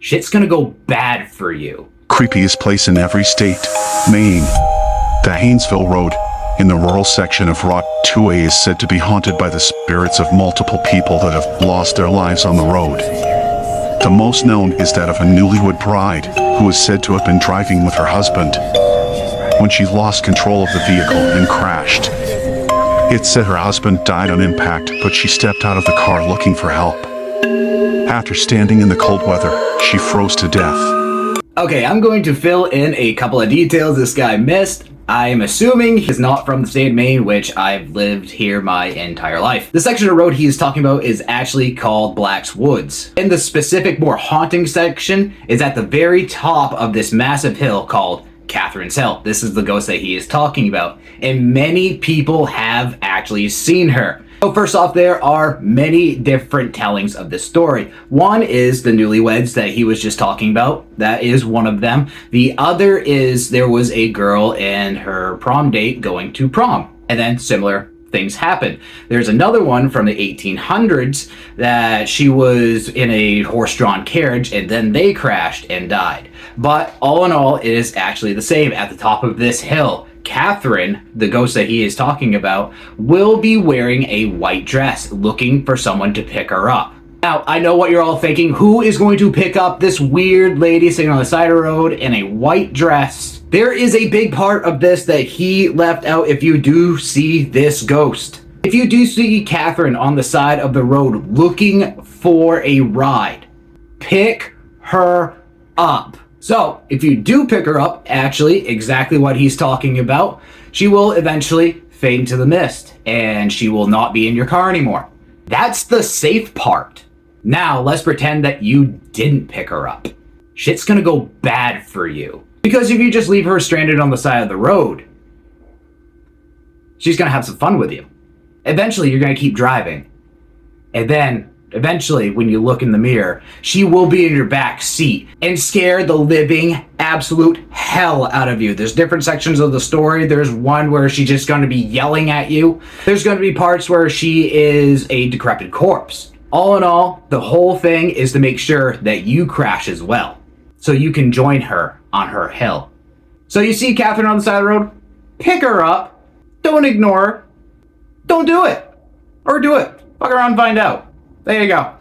shit's gonna go bad for you. Creepiest place in every state, Maine. The Haynesville Road, in the rural section of Route 2A, is said to be haunted by the spirits of multiple people that have lost their lives on the road. The most known is that of a newlywed bride who is said to have been driving with her husband when she lost control of the vehicle and crashed. It's said her husband died on impact, but she stepped out of the car looking for help. After standing in the cold weather, she froze to death. Okay, I'm going to fill in a couple of details this guy missed. I'm assuming he's not from the state of Maine, which I've lived here my entire life. The section of road he's talking about is actually called Black's Woods. And the specific, more haunting section is at the very top of this massive hill called Catherine's Hill. This is the ghost that he is talking about. And many people have actually seen her. So first off, there are many different tellings of this story. One is the newlyweds that he was just talking about. That is one of them. The other is there was a girl and her prom date going to prom. And then similar things happened. There's another one from the 1800s that she was in a horse-drawn carriage and then they crashed and died. But all in all, it is actually the same at the top of this hill. Catherine, the ghost that he is talking about, will be wearing a white dress, looking for someone to pick her up. Now, I know what you're all thinking. Who is going to pick up this weird lady sitting on the side of the road in a white dress? There is a big part of this that he left out if you do see this ghost. If you do see Catherine on the side of the road looking for a ride, pick her up. So, if you do pick her up, actually, exactly what he's talking about, she will eventually fade into the mist, and she will not be in your car anymore. That's the safe part. Now, let's pretend that you didn't pick her up. Shit's gonna go bad for you. Because if you just leave her stranded on the side of the road, she's gonna have some fun with you. Eventually, you're gonna keep driving. And then, eventually, when you look in the mirror, she will be in your back seat and scare the living absolute hell out of you. There's different sections of the story. There's one where she's just going to be yelling at you. There's going to be parts where she is a decrepit corpse. All in all, the whole thing is to make sure that you crash as well, so you can join her on her hill. So you see Catherine on the side of the road, pick her up. Don't ignore her. Don't do it. Or do it. Fuck around and find out. There you go.